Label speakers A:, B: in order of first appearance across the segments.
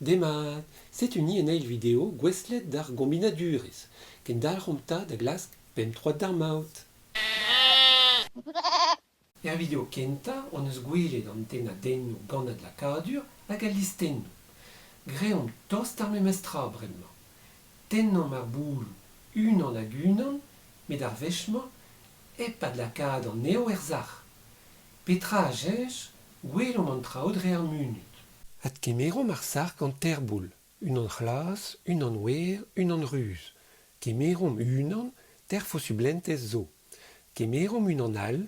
A: Demat, setuni en eil video gweslet d'ar gombinadurez, ken dalc'homta da glask pem 3 d'ar maout. Er video kenta, on eus gwelet an ten adennoù gannad lakadur hag a listennoù. Greomp tost ar memestra bremañ. Tennañ mar boulou, unan hag unan, met ar vechmañ, epad lakad an eo er zar. Petra a jej, gwelom an traoù dre ar munut. Ad kemerom ar sark an terboul, unan c'hlas, unan wer, unan ruz. Kemerom unan, terfo sublentez zo. Kemerom unan all,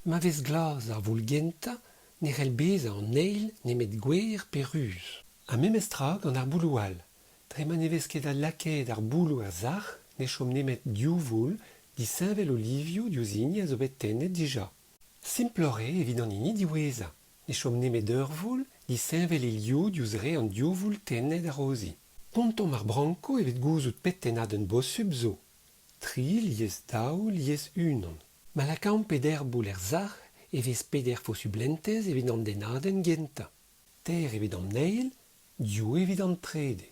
A: ma vez glas ar voulgenta, ne c'hell bezañ an eil nemet gwer pe ruz. Ha memestra gant ar boulou all. Dre ma ne vez ket a laket ar boulou ar zar, ne chom nemet diouvol, disheñvel olivioù diouzhini a zo bet tennet dija. Simplore evit an hini diweza. Ne chom nemet eurvol, disheñvel elioù diouz re an diouvol tennet a rozi. Pontom ar branko evit gouzout pet tennadenn bosub zo. 3 liez daou liez unan. Ma lakaomp peder boul er zar evez peder fo sublentez evit an dennadenn genta. Ter evit an eil, diou evit an trede.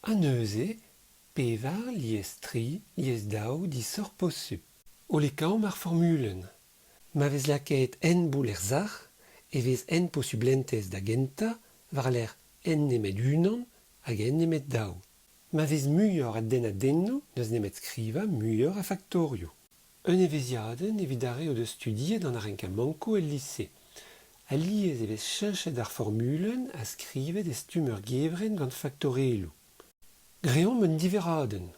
A: An neuze, pevar liez 3 liez daou disor posub. O lekaomp ar formulenn. Ma vez laket en boul er zar, evez en po sublentez da genta, war l'er en nemet unan hag en nemet daou. Ma vez muioc'h a den adennoù neus nemet skriva muioc'h a factorio. Un eveziadenn evit dare o deus studiet an arenkamanko el lise. Aliez evez cheñchet ar formulenn a skrivet e stum ur gevren gant factorelloù. Greomp un diveradenn.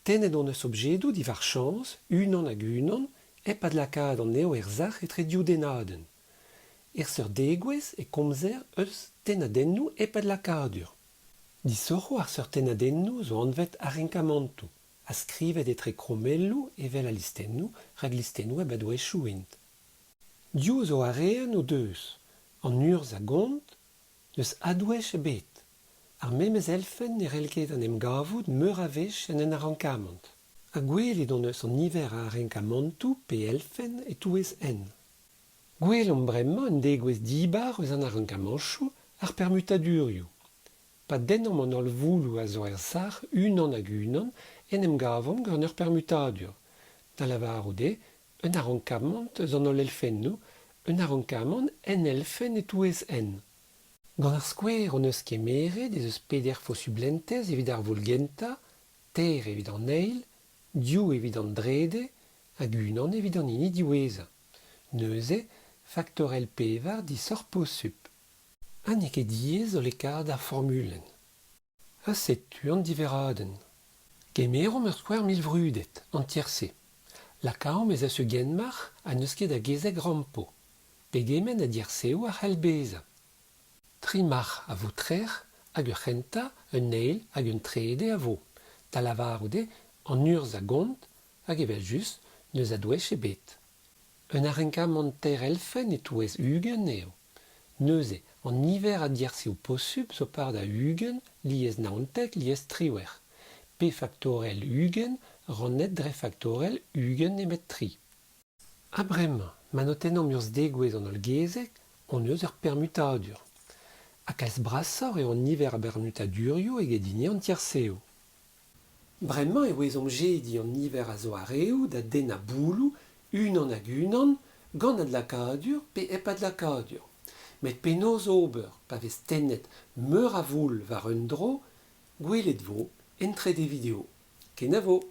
A: Tennet on eus objedoù diwar chañs, unan hag unan, epad lakad an eo er zar etre dioudennadenn. Er seur degouez e komzer eus tennadennoù epad lakadur. Disoc'ho ar seur tennadennoù zo anvet arenkamantoù, a skrivet etre kromelloù evel a listennoù rag listennoù a badouezhioù int. Diou zo arean o deus, an urzh a gont, neus adouezh e bet. Ar memez elfen ne relket an emgavout meur a vech en arenkamant. A gwelet on eus an niver a arenkamantoù pe elfen e touez en. Gwelom bremañ un degouez dibar eus an arenkamantchoù ar permutadurioù. Pa dennom an ol voulou a zo er zar unan hag unan en emgavom gant ur permutadur. Da lavaroude, un arenkamant eus an ol elfennoù, un arenkamant en elfen e touez en. Gant ar skouer on eus kemeret ez eus peder fo sublentez evit ar voulgenta, ter evit an eil, diou evit an drede, hag unan evit an hini diweza. Neuze, factorel pevar disor posub. Ha ne ket diez o lekad ar formulenn. Ha setu an diveradenn. Kemerom ur skouer milvrudet, an tierse. Lakaomp ez a seu genmarc'h a neus ket a gezeg rampo. Pegemen a dirseo ar c'hellbeza. 3 marc'h a vo trec'h hag ur c'henta, un eil hag un trede a vo. Da lavaroude an urzh a gont hag evel just neus a douezh e bet. Un arenkamant ter elfen e touez ugent eo. Neuze, an niver a dirseo posub zo part da ugent liez naontek liez triwer. P factorel ugent rannet dre factorel ugent nemet 3. Ha bremañ, ma notennom urzh degouez an ol gezeg, on eus ur permutadur. Ha kalz brasoc'h eo an niver a permutadurioù eget hini an tierseo. Bremañ e ouezom jedi an niver a zo areoù da den a boulou, unan hag unan, gant ad lakadur pe epad lakadur. Met penaos ober, pa vez tennet meur a voul war un dro, gwelet vo, entret e video. Kenavo!